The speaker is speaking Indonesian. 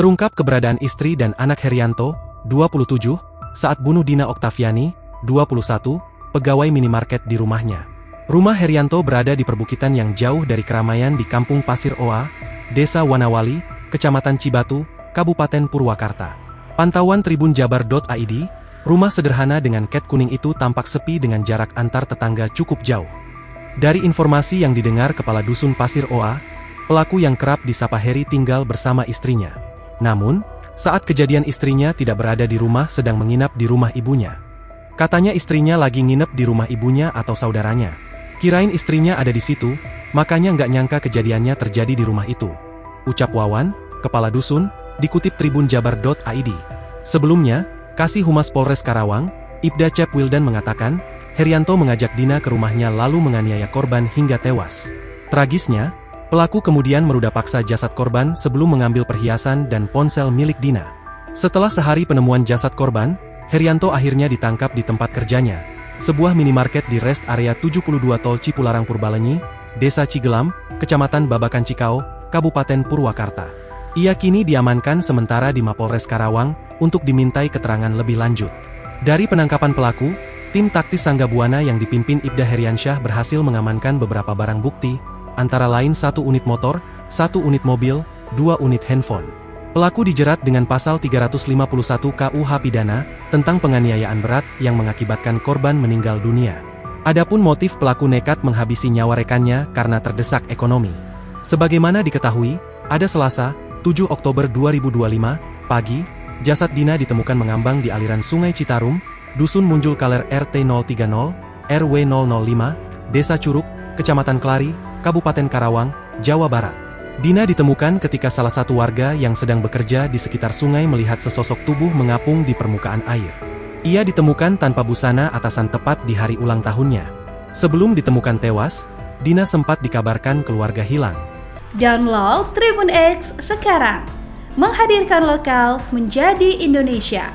Terungkap keberadaan istri dan anak Herianto, 27, saat bunuh Dina Oktaviani, 21, pegawai minimarket di rumahnya. Rumah Herianto berada di perbukitan yang jauh dari keramaian di Kampung Pasir Oa, Desa Wanawali, Kecamatan Cibatu, Kabupaten Purwakarta. Pantauan tribunjabar.id, rumah sederhana dengan cat kuning itu tampak sepi dengan jarak antar tetangga cukup jauh. Dari informasi yang didengar Kepala Dusun Pasir Oa, pelaku yang kerap disapa Heri tinggal bersama istrinya. Namun, saat kejadian istrinya tidak berada di rumah sedang menginap di rumah ibunya. Katanya istrinya lagi nginep di rumah ibunya atau saudaranya. Kirain istrinya ada di situ, makanya nggak nyangka kejadiannya terjadi di rumah itu. Ucap Wawan, Kepala Dusun, dikutip tribunjabar.id. Sebelumnya, Kasih Humas Polres Karawang, Ibda Cep Wildan mengatakan, Herianto mengajak Dina ke rumahnya lalu menganiaya korban hingga tewas. Tragisnya, pelaku kemudian meruda paksa jasad korban sebelum mengambil perhiasan dan ponsel milik Dina. Setelah sehari penemuan jasad korban, Herianto akhirnya ditangkap di tempat kerjanya, sebuah minimarket di rest area 72 Tol Cipularang Purbalenyi, Desa Cigelam, Kecamatan Babakan Cikau, Kabupaten Purwakarta. Ia kini diamankan sementara di Mapolres Karawang untuk dimintai keterangan lebih lanjut. Dari penangkapan pelaku, tim taktis Sangga Buana yang dipimpin Ibda Heriansyah berhasil mengamankan beberapa barang bukti, antara lain 1 unit motor, 1 unit mobil, 2 unit handphone. Pelaku dijerat dengan pasal 351 KUH Pidana tentang penganiayaan berat yang mengakibatkan korban meninggal dunia. Adapun motif pelaku nekat menghabisi nyawa rekannya karena terdesak ekonomi. Sebagaimana diketahui, pada Selasa, 7 Oktober 2025, pagi, jasad Dina ditemukan mengambang di aliran Sungai Citarum, Dusun Munjul Kaler RT 030, RW 005, Desa Curug, Kecamatan Klari, Kabupaten Karawang, Jawa Barat. Dina ditemukan ketika salah satu warga yang sedang bekerja di sekitar sungai melihat sesosok tubuh mengapung di permukaan air. Ia ditemukan tanpa busana atasan tepat di hari ulang tahunnya. Sebelum ditemukan tewas, Dina sempat dikabarkan keluarga hilang. Download Tribun X sekarang, menghadirkan lokal menjadi Indonesia.